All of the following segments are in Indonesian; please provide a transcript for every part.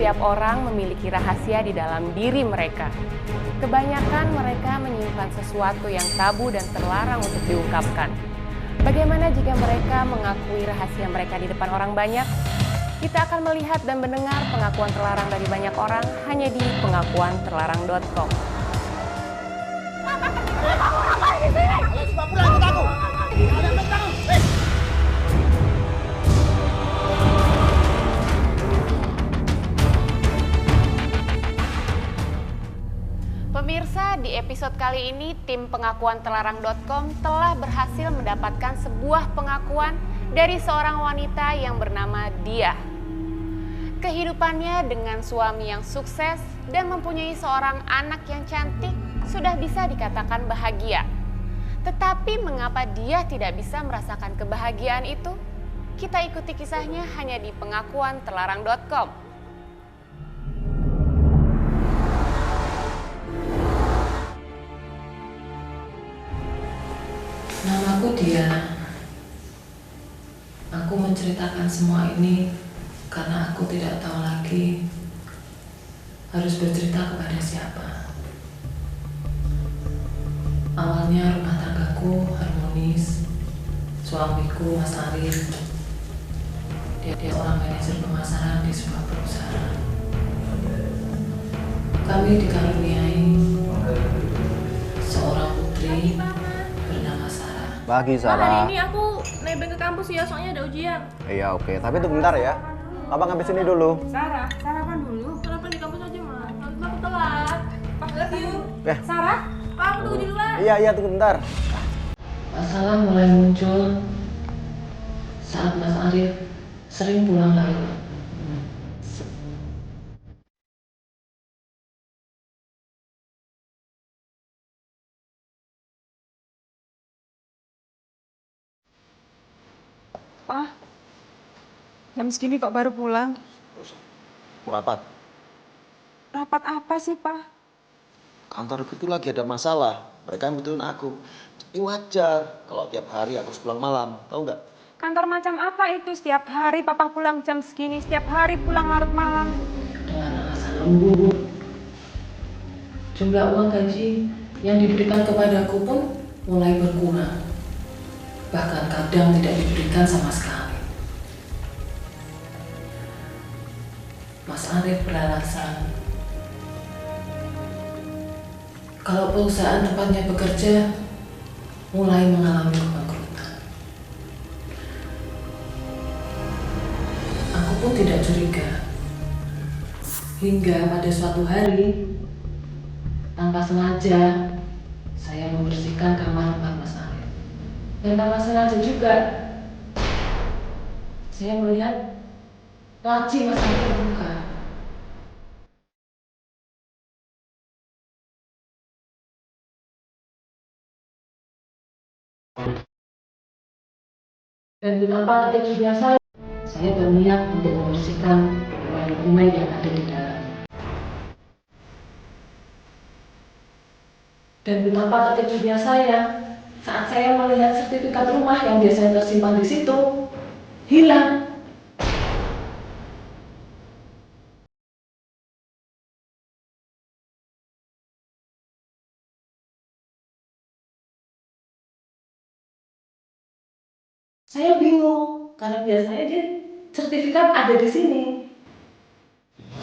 Setiap orang memiliki rahasia di dalam diri mereka. Kebanyakan mereka menyimpan sesuatu yang tabu dan terlarang untuk diungkapkan. Bagaimana jika mereka mengakui rahasia mereka di depan orang banyak? Kita akan melihat dan mendengar pengakuan terlarang dari banyak orang hanya di pengakuanterlarang.com. Pemirsa, di episode kali ini tim pengakuanterlarang.com telah berhasil mendapatkan sebuah pengakuan dari seorang wanita yang bernama Diah. Kehidupannya dengan suami yang sukses dan mempunyai seorang anak yang cantik sudah bisa dikatakan bahagia. Tetapi mengapa dia tidak bisa merasakan kebahagiaan itu? Kita ikuti kisahnya hanya di pengakuanterlarang.com. Namaku Diah. Aku menceritakan semua ini karena aku tidak tahu lagi harus bercerita kepada siapa. Awalnya rumah tanggaku harmonis. Suamiku Mas Arif. Dia seorang manajer pemasaran di sebuah perusahaan. Kami dikaruniai seorang putri bernama Sarah. Pagi, Sarah. Hari ini aku nebeng ke kampus ya, soalnya ada ujian. Iya, oke. Tapi tunggu bentar ya. Abang habis ini dulu. Sarah, sarapan dulu. Sarapan di kampus aja, Mas. Nanti aku telat. Pak, love you. Sarah, Pak, aku tunggu di luar. Iya, tunggu bentar. Masalah mulai muncul saat Mas Arif sering pulang larut. Pak, jam segini kok baru pulang? Rapat. Rapat apa sih, Pak? Kantorku itu lagi ada masalah. Mereka yang butuhin aku. Ini wajar kalau tiap hari aku harus pulang malam. Tahu nggak? Kantor macam apa itu? Setiap hari Papa pulang jam segini, setiap hari pulang larut malam. Dengan alasan lembut. Jumlah uang gaji yang diberikan kepadaku pun mulai berkurang. Bahkan kadang tidak diberikan sama sekali. Mas Arif beralasan kalau perusahaan tempatnya bekerja mulai mengalami kebangkrutan. Aku pun tidak curiga. Hingga pada suatu hari, tanpa sengaja, saya membersihkan kamar tempat Mas Arif. Dan tanpa sengaja juga, saya melihat laci Mas Arif terbuka. Dan tanpa ketentuan saya berniat untuk membersihkan rumah yang ada di dalam. Dan betapa terkejutnya saya saat saya melihat sertifikat rumah yang biasanya tersimpan di situ hilang. Saya bingung karena biasanya dia sertifikat ada di sini.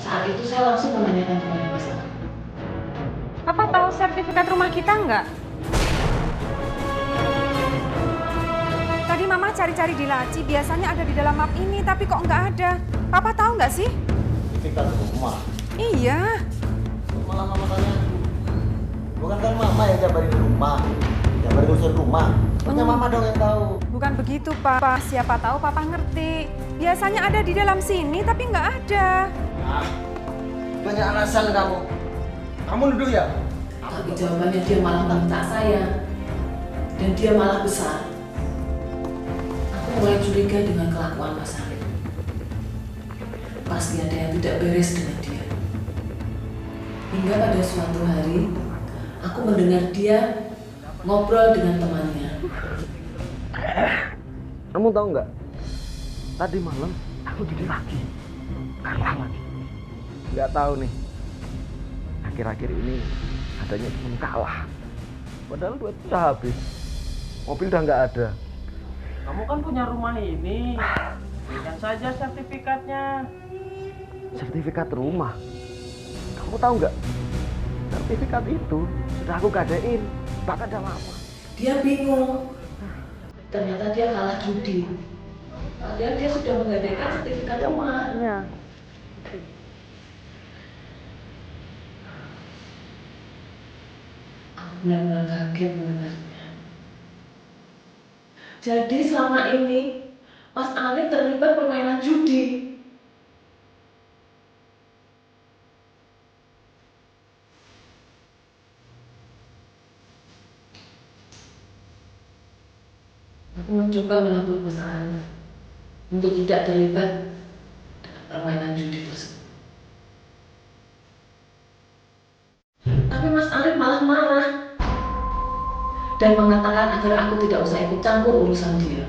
Saat itu saya langsung menanyakan kepada Mas Arif. Papa tahu sertifikat rumah kita nggak? Tadi Mama cari-cari di laci, biasanya ada di dalam map ini, tapi kok nggak ada. Papa tahu nggak sih? Sertifikat rumah. Iya. Malah mama tanya. Bukan kan mama yang jabarin rumah. Jabarin urusan rumah. Pokoknya mama dong yang tahu. Bukan begitu, Pak. Siapa tahu Papa ngerti. Biasanya ada di dalam sini, tapi nggak ada. Nah, banyak alasan kamu. Kamu nuduh ya? Tapi jawabannya dia malah meminta saya. Dan dia malah besar. Aku mulai curiga dengan kelakuan Mas Arif. Pasti ada yang tidak beres dengan dia. Hingga pada suatu hari, aku mendengar dia ngobrol dengan temannya. Kamu tahu nggak? Tadi malam aku tidur lagi. Karena lagi. Nggak tahu nih. Akhir-akhir ini adanya cuma kalah. Padahal duit udah habis. Mobil udah nggak ada. Kamu kan punya rumah ini. Berikan saja sertifikatnya. Sertifikat rumah. Kamu tahu nggak? Sertifikat itu sudah aku gadein. Bahkan udah lama. Dia bingung. Ternyata dia kalah judi. Padahal dia sudah menggadaikan sertifikat rumahnya. Aku benar-benar kaget mendengarnya. Jadi selama ini Mas Alif terlibat permainan judi. Aku mencoba melapor Mas Alif untuk tidak terlibat dengan permainan judi tersebut. Tapi Mas Alif malah marah dan mengatakan agar aku tidak usah ikut campur urusan dia.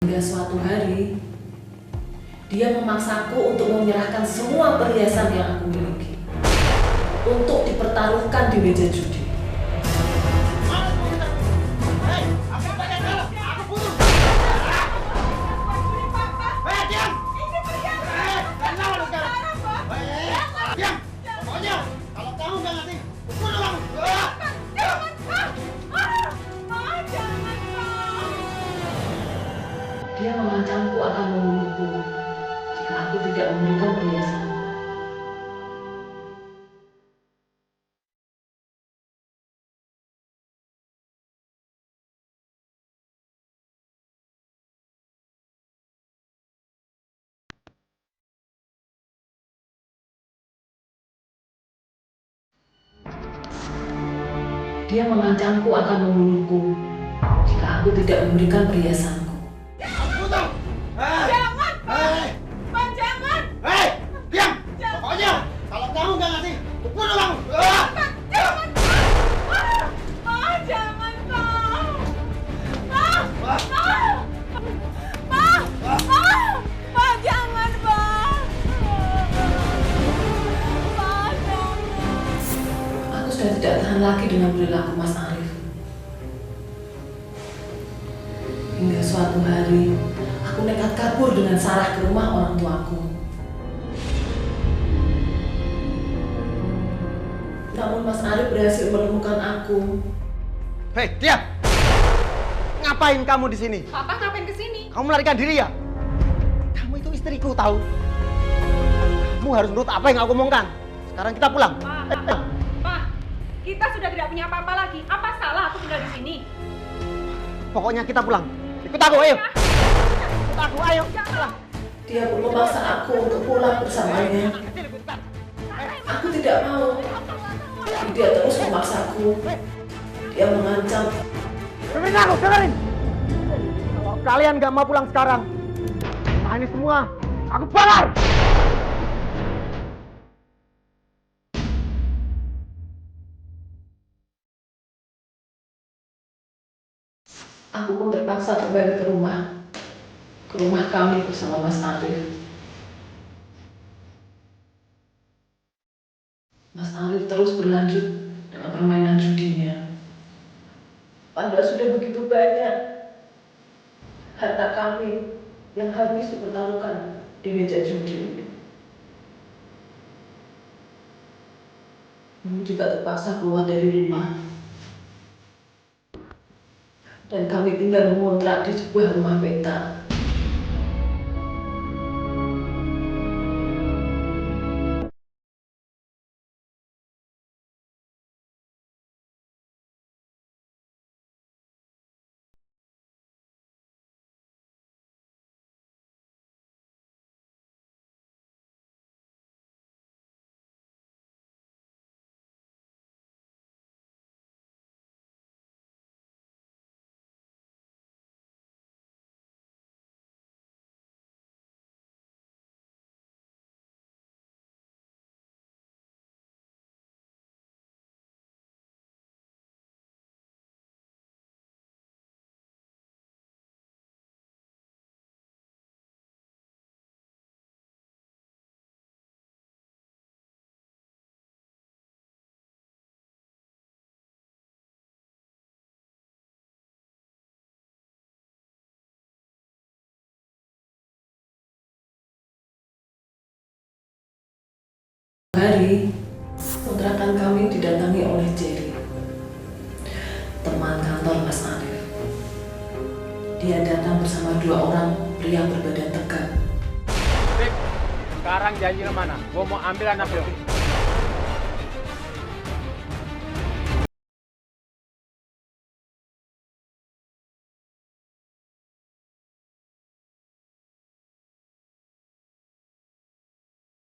Hingga suatu hari, dia memaksaku untuk menyerahkan semua perhiasan yang aku miliki untuk dipertaruhkan di meja judi. Dia mengancamku akan membunuhku jika aku tidak memberikan perhiasan. Dia mengancamku akan membunuhku jika aku tidak memberikan perhiasanku. Jangan, Pak! Pak, jangan! Hei, diam! Pokoknya kalau kamu nggak ngasih, aku bunuh kamu. Pak, jangan, Pak! Pak, jangan, Pak! Pak! Pak! Pak! Pak! Pak, jangan, Pak! Pak, jangan! Aku sudah tidak tahan lagi dengan perilaku Mas Arif. Hingga suatu hari, aku nekat kabur dengan Sarah ke rumah orang tuaku. Namun Mas Arif berhasil menemukan aku. Hei, diam! Ngapain kamu di sini? Papa ngapain kesini? Kamu melarikan diri ya? Kamu itu istriku tahu. Kamu harus nurut apa yang aku omongkan. Sekarang kita pulang. Pak, kita sudah tidak punya apa-apa lagi. Apa salah aku tinggal di sini? Pokoknya kita pulang. Ikut aku, ayo. Ikut aku, ayo. Pulang. Dia pun memaksa aku untuk pulang bersamanya. Aku tidak mau. Tapi dia terus memaksaku. Dia mengancam. Dengerin aku, dengerin. Kalau kalian gak mau pulang sekarang, nah ini semua aku bakar. Aku pun terpaksa kembali ke rumah kami bersama Mas Arif. Mas Arif terus berlanjut dengan permainan judinya. Padahal sudah begitu banyak harta kami yang habis dipertaruhkan di meja judi. Kami juga terpaksa keluar dari rumah. Dan kami tinggal mengontrak di sebuah rumah petak. hari, kontrakan kami didatangi oleh Jerry, teman kantor Mas Arif. Dia datang bersama 2 orang pria berbadan tegap. Sekarang janjinya mana? Gua mau ambil anak lo.